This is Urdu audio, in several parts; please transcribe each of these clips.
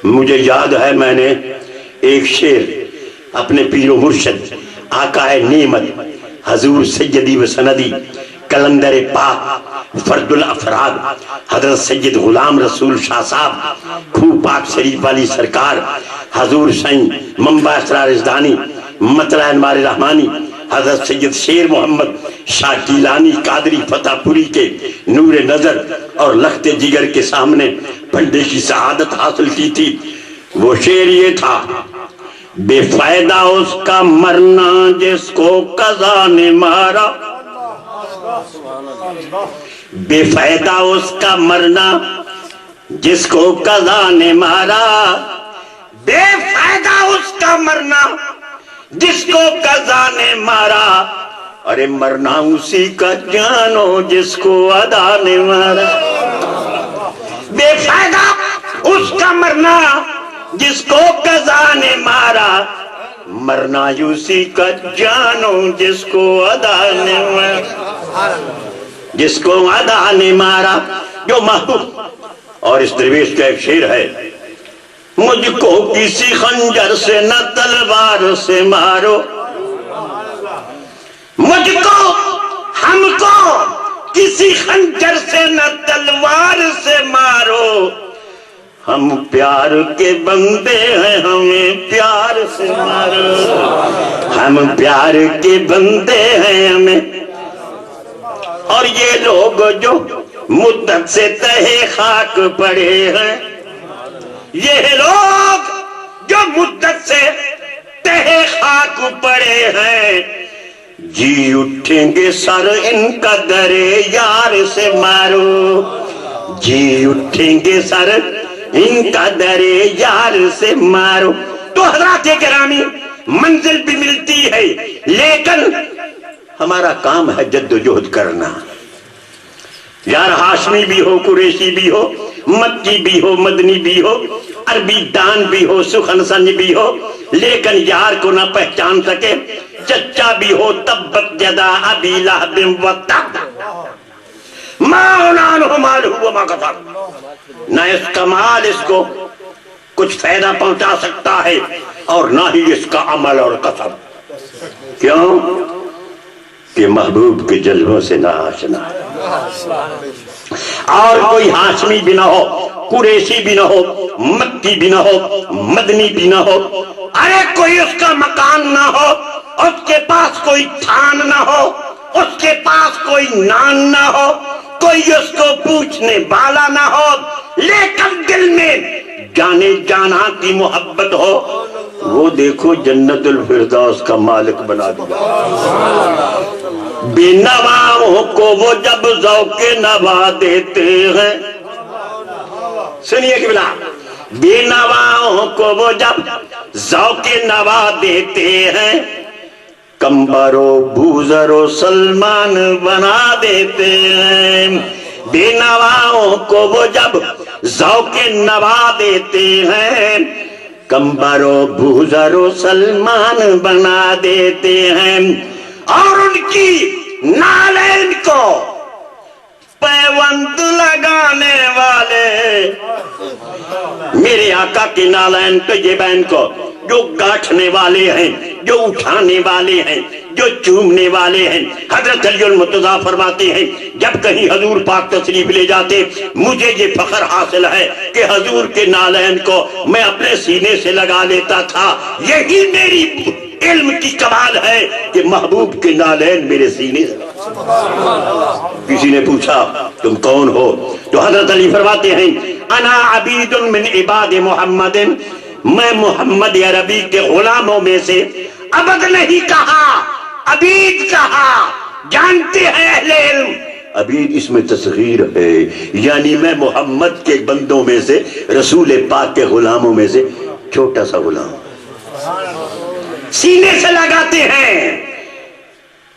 مجھے یاد ہے میں نے ایک شعر اپنے پیر و مرشد آقا نعمت حضور سیدی و سندی کلندر پاک فرد الافراد حضرت سید غلام رسول شاہ صاحب کھو پاک شریف والی سرکار حضور سائیں منبع اسرار ازدانی مطلع انوار رحمانی حضرت سید شیر محمد شاہ گیلانی قادری فتح پوری کے نور نظر اور لخت جگر کے سامنے بندے کی سعادت حاصل کی تھی. وہ شعر یہ تھا: بے فائدہ اس کا مرنا جس کو قضا نے مارا، بے فائدہ اس کا مرنا جس کو قضا نے مارا، بے فائدہ اس کا مرنا جس کو قضا نے مارا، ارے مرنا اسی کا جانو جس کو ادا نے مارا. بے فائدہ اس کا مرنا جس کو قضا نے مارا، مرنا اسی کا جانو جس کو ادا نے مارا، جس کو ادا نے مارا. جو محبوب اور اس درویش کا ایک شعر ہے: مجھ کو کسی خنجر سے نہ تلوار سے مارو، مجھ کو ہم کو کسی خنجر سے نہ تلوار سے مارو، ہم پیار کے بندے ہیں ہمیں پیار سے مارو، ہم پیار کے بندے ہیں ہمیں. اور یہ لوگ جو مدت سے تہے خاک پڑے ہیں، یہ لوگ جو مدت سے تہے خاک پڑے ہیں، جی اٹھیں گے سر ان کا درے یار سے مارو، جی اٹھیں گے سر ان کا درے یار سے مارو. تو حضرات گرامی، منزل بھی ملتی ہے لیکن ہمارا کام ہے جد و جہد کرنا. یار ہاشمی بھی ہو، قریشی بھی ہو، مکی بھی ہو، مدنی بھی ہو، عربی دان بھی ہو، سخن سنج بھی ہو، لیکن یار کو نہ پہچان سکے. چچا بھی ہو تبت یدا ابی لہب و تب، ما اغنی عنہ مالہ وما کسب، نہ اس کا مال اس کو کچھ فائدہ پہنچا سکتا ہے اور نہ ہی اس کا عمل اور کسب. کیوں؟ کہ محبوب کے جلووں سے نہ آشنا ہے. اور کوئی ہاشمی بھی نہ ہو، قریشی بھی نہ ہو، مکی بھی نہ ہو، مدنی بھی نہ ہو، ارے کوئی اس کا مکان نہ ہو، اس کے پاس کوئی تھان نہ ہو، اس کے پاس کوئی نان نہ ہو، کوئی اس کو پوچھنے والا نہ ہو، لیکن دل میں جانے جانا کی محبت ہو، وہ دیکھو جنت الفردوس کا مالک بنا دیا. بے نواؤں کو وہ جب ذوق نوا دیتے ہیں، سنیے کہ بلا، بے نواؤں کو وہ جب ذوق نوا دیتے ہیں، کمبر و بوزر و سلمان بنا دیتے ہیں. بے نواؤں کو وہ جب ذوق نوا دیتے ہیں، کمبر و بوزر و سلمان بنا دیتے ہیں. اور ان کی نالین کو پیوند لگانے والے، میرے آقا کی نالین طیبین کو جو گاٹھنے والے ہیں، جو اٹھانے والے ہیں، جو چومنے والے ہیں. حضرت علی المرتضیٰ فرماتے ہیں جب کہیں حضور پاک تشریف لے جاتے مجھے یہ فخر حاصل ہے کہ حضور کے نالین کو میں اپنے سینے سے لگا لیتا تھا. یہی میری علم کی کمال ہے کہ محبوب کے نالین میرے سینے سے. کسی نے پوچھا تم کون ہو؟ تو حضرت علی فرماتے ہیں انا عبید من عباد محمد، میں محمد عربی کے غلاموں میں سے. عبد نہیں کہا، عبید کہا. جانتے ہیں اہل علم عبید اس میں تصغیر ہے، یعنی میں محمد کے بندوں میں سے، رسول پاک کے غلاموں میں سے چھوٹا سا غلام. سینے سے لگاتے ہیں.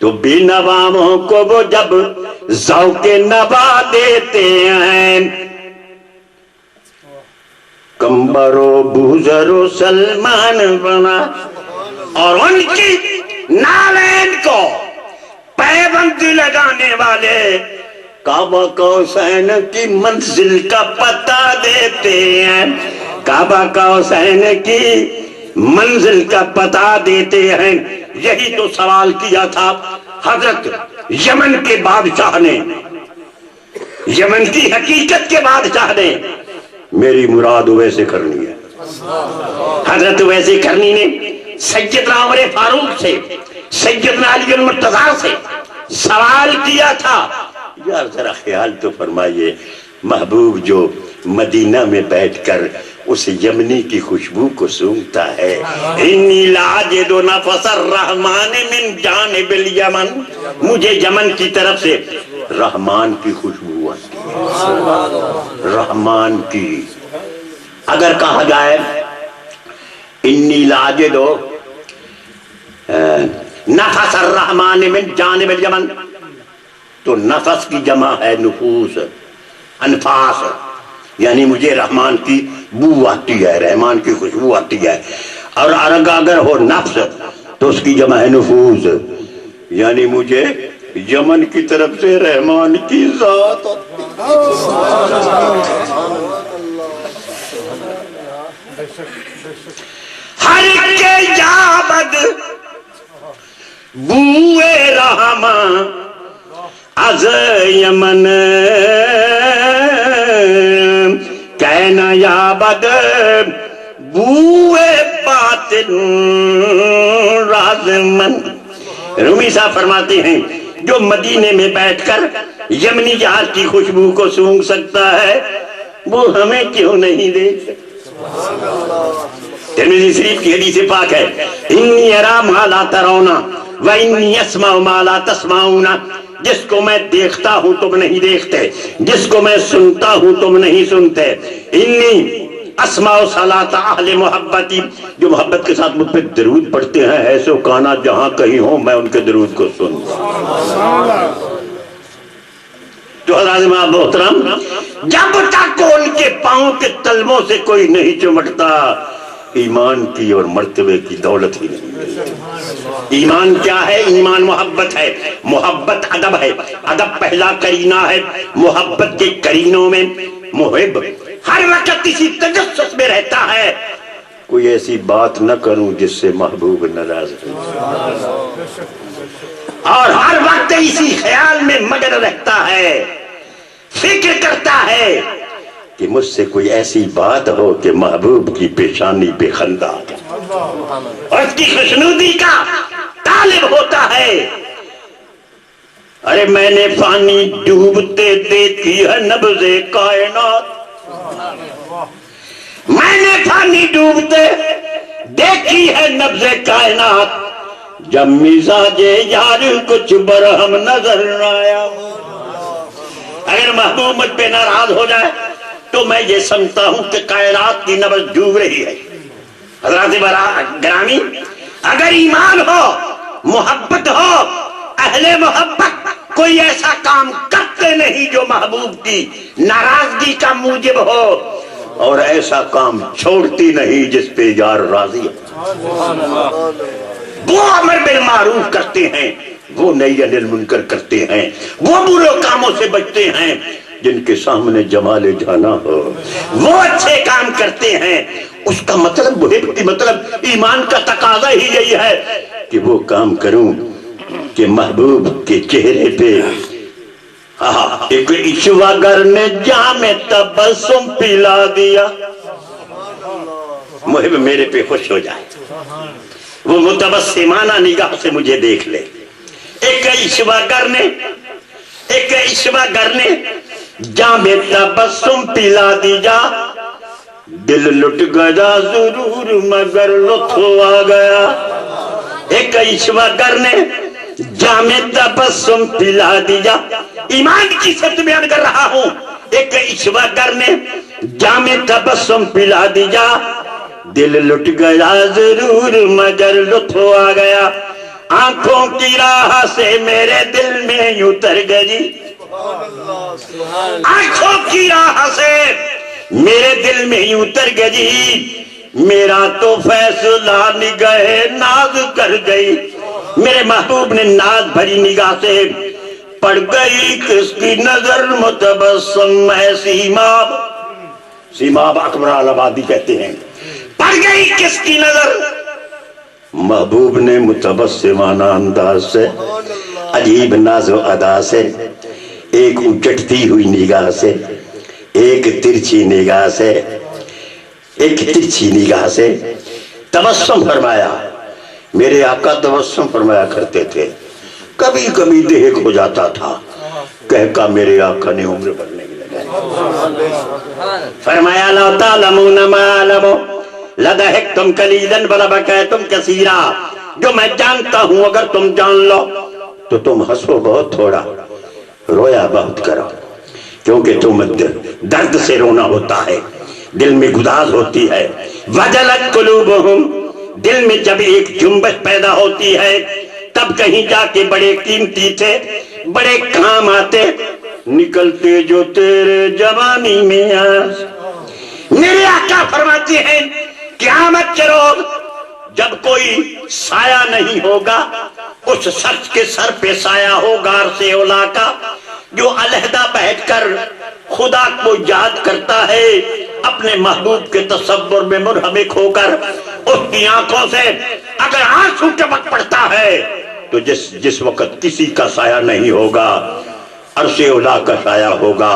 تو بے نواؤں کو وہ جب ذوق نوا دیتے ہیں، کمبر و بوزر و سلمان بنا. اور ان کی نالین کو پیوند لگانے والے قاب قوسین کی منزل کا پتہ دیتے ہیں. کعبہ کا حسین کی منزل کا پتہ دیتے ہیں. یہی تو سوال کیا تھا حضرت یمن کے بادشاہ نے, یمن کی حقیقت کے بادشاہ نے. میری مراد ویسے کرنی ہے. حضرت ویسے کرنی نے سیدنا عمر فاروق سے, سیدنا علی المرتضیٰ سے سوال کیا تھا, یار ذرا خیال تو فرمائیے, محبوب جو مدینہ میں بیٹھ کر اس یمنی کی خوشبو کو سونگتا ہے, انی لاجد نفس الرحمن من جانب الیمن, مجھے یمن کی طرف سے رحمان کی خوشبو آتی ہے, رحمان کی. اگر کہا جائے انی لاجد نفس الرحمن من جانب الیمن, تو نفس کی جمع ہے نفوس, انفاس, یعنی مجھے رحمان کی بو آتی ہے, رحمان کی خوشبو آتی ہے. اور اگر ہو نفس تو اس کی جمع ہے نفوس, یعنی مجھے یمن کی طرف سے رحمان کی ذات ہر کے جابد بوئے رحمان از یمن کہنا یابد بوئے باطن رازمن. رومی صاحب فرماتے ہیں جو مدینے میں بیٹھ کر یمنی جہاز کی خوشبو کو سونگ سکتا ہے وہ ہمیں کیوں نہیں دیکھ سکتا. ترمذی شریف کی حدیث پاک ہے, انی ارا ما لا ترون و انی اسمع ما لا تسمعون, جس کو میں دیکھتا ہوں تم نہیں دیکھتے, جس کو میں سنتا ہوں تم نہیں سنتے. انی اسمع صلاۃ اہل محبتی, جو محبت کے ساتھ مجھ پہ درود پڑھتے ہیں, ایسو کانا جہاں کہیں ہوں میں ان کے درود کو سنتا. تو حضرات محترم, جب تک ان کے پاؤں کے تلموں سے کوئی نہیں چمٹتا ایمان کی اور مرتبے کی دولت ہی نہیں ملتی. ایمان کیا ہے؟ ایمان محبت ہے, محبت ادب ہے, ادب پہلا کرینہ ہے. محبت کے کرینوں میں محب ہر وقت اسی تجسس میں رہتا ہے, کوئی ایسی بات نہ کروں جس سے محبوب ناراض ہو, اور ہر وقت اسی خیال میں مگن رہتا ہے, فکر کرتا ہے کہ مجھ سے کوئی ایسی بات ہو کہ محبوب کی پیشانی پہ خندہ آ جائے, اور اس کی خوشنودی کا طالب ہوتا ہے. ارے میں نے پانی ڈوبتے دیکھی ہے نبض کائنات, میں نے پانی ڈوبتے دیکھی ہے نبض کائنات, جب مزاج یار کچھ برہم نظر نہ آیا. اگر محبوب مجھ پہ ناراض ہو جائے تو میں یہ سمجھتا ہوں کہ کائنات کی نبض ڈوب رہی ہے. حضرات گرامی, اگر ایمان ہو, محبت ہو, اہل محبت کوئی ایسا کام کرتے نہیں جو محبوب کی ناراضگی کا موجب ہو, اور ایسا کام چھوڑتی نہیں جس پہ یار راضی ہو. وہ امر بالمعروف کرتے ہیں, وہ نہی عن المنکر کرتے ہیں, وہ برے کاموں سے بچتے ہیں, جن کے سامنے جمال جانا ہو وہ اچھے کام کرتے ہیں. اس کا مطلب مطلب ایمان کا تقاضا ہی یہی ہے کہ وہ کام کروں کہ محبوب کے چہرے پہ ایک عشوگر نے جام تبسم پلا دیا, محب میرے پہ خوش ہو جائے, وہ متبسمانہ نگاہ سے مجھے دیکھ لے. ایک عشوگر نے جام تبسم پلا دیا, دل لٹ گیا ضرور مگر لطف آ گیا. ایک عشوگر نے جام تبسم پلا دیا, ایمان کی صفت بیان کر رہا ہوں. ایک عشوگر نے جام تبسم پلا دیا, دل لٹ گیا ضرور مگر لطف آ گیا. آنکھوں کی راہ سے میرے دل میں یوں اتر گئی, آنکھوں کی راہ سے میرے دل میں یوں اتر گئی, میرا تو فیصلہ نگاہ ناز کر گئی. میرے محبوب نے ناز بھری نگاہ سے پڑ گئی کس کی نظر متبسم ایسی ماب. سیماب اکبر آبادی کہتے ہیں پڑ گئی کس کی نظر؟ محبوب نے متبسمانہ انداز سے، عجیب ناز و ادا سے، ایک اچٹتی ہوئی نگاہ سے، ایک ترچھی نگاہ سے، ایک ترچھی نگاہ سے تبسم فرمایا۔ میرے آقا تبسم فرمایا کرتے تھے، کبھی کبھی دہک ہو جاتا تھا، کہہ کا میرے آقا نے عمر بڑھنے لگا۔ فرمایا لو تعلمون ما اعلم لضحکتم قلیلا ولبکیتم کثیرا، جو میں جانتا ہوں اگر تم جان لو تو تم ہنسو بہت تھوڑا، رویا بہت کرو، کیونکہ تم درد سے رونا ہوتا ہے، دل میں گداز ہوتی ہے۔ وجلت قلوبہم، دل میں جب ایک جنبش پیدا ہوتی ہے تب کہیں جا کے بڑے قیمتی تھے، بڑے کام آتے، نکلتے جو تیرے جوانی میں آج۔ میرے آقا فرماتے ہیں قیامت کے روز جب کوئی سایہ نہیں ہوگا، اس شخص کے سر پہ سایہ ہوگا عرش اولا کا، جو علیحدہ بیٹھ کر خدا کو یاد کرتا ہے، اپنے محبوب کے تصور میں منہمک ہو کر اس کی آنکھوں سے اگر آنسو ٹپک پڑتا ہے تو جس وقت کسی کا سایہ نہیں ہوگا، عرش اولا کا سایہ ہوگا،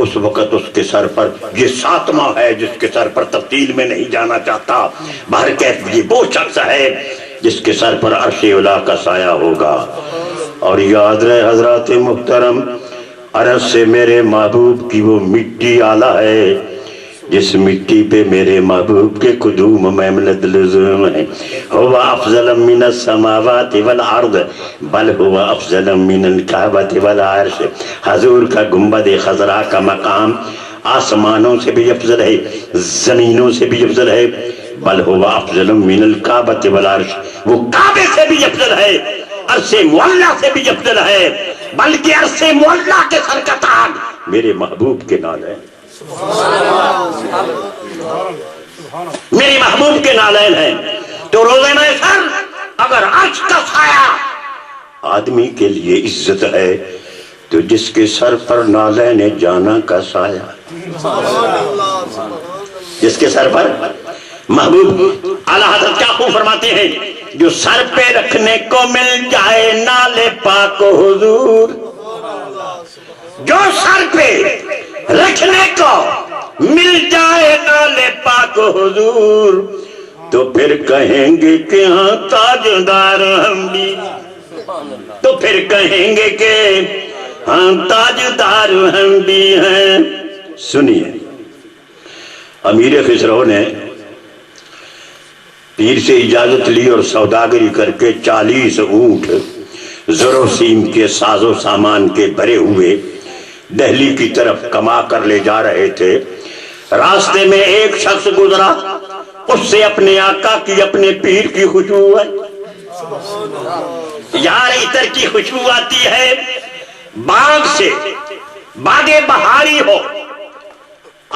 اس وقت اس کے سر پر، یہ ساتواں ہے جس کے سر پر تفصیل میں نہیں جانا چاہتا، بہرکیف یہ وہ شخص ہے جس کے سر پر عرش اولا کا سایہ ہوگا۔ اور یاد رہے حضرات محترم، عرش سے میرے محبوب کی وہ مٹی آلہ ہے جس مٹی پہ میرے محبوب کے قدوم محمد لزوم ہے۔ ہوا افضل من السماوات والارض بل ہوا افضل من الکعبۃ والعرش، حضور کا گنبد خضرا کا مقام آسمانوں سے بھی افضل ہے، زمینوں سے بھی افضل ہے، بل ہوا افضل من الکعبۃ والعرش، وہ کعبے سے بھی افضل ہے، عرش معلیٰ سے بھی افضل ہے، بلکہ عرش معلیٰ کے سر کا تاج میرے محبوب کے نال ہے، میری محبوب کے نالین ہیں۔ تو روزے میں سر اگر عرش کا سایہ آدمی کے لیے عزت ہے تو جس کے سر پر نالین جانا کا سایہ، جس کے سر پر محبوب اعلیٰ حضرت کیا خوب فرماتے ہیں، جو سر پہ رکھنے کو مل جائے نالے پاک حضور، جو سر پہ رکھنے کو مل جائے نالے پاک حضور تو پھر کہیں گے کہ ہاں تاجدار ہم بھی، تو پھر کہیں گے کہ ہاں تاجدار ہم بھی ہیں۔ سنیے، امیر خسرو نے پیر سے اجازت لی اور سوداگری کر کے 40 اونٹ زر و سیم کے ساز و سامان کے بھرے ہوئے دہلی کی طرف کما کر لے جا رہے تھے۔ راستے میں ایک شخص گزرا، اس سے اپنے آقا کی، اپنے پیر کی خوشبو ہے، یار عطر کی خوشبو آتی ہے، باغ سے، باغ بہاری ہو،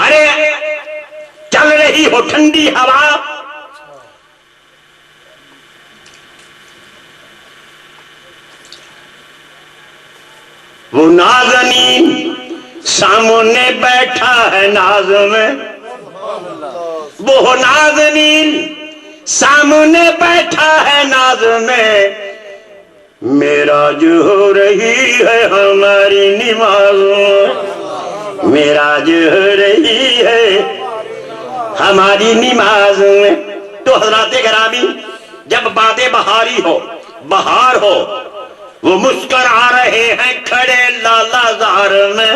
ارے چل رہی ہو ٹھنڈی ہوا، وہ نازنین سامنے بیٹھا ہے ناز میں، وہ نازنین سامنے بیٹھا ہے ناز میں، معراج ہو رہی ہے ہماری نمازوں، معراج ہو رہی ہے ہماری نماز میں۔ تو حضرات گرامی، جب باد بہاری ہو، بہار ہو، وہ مسکرا رہے ہیں کھڑے لالا زار میں،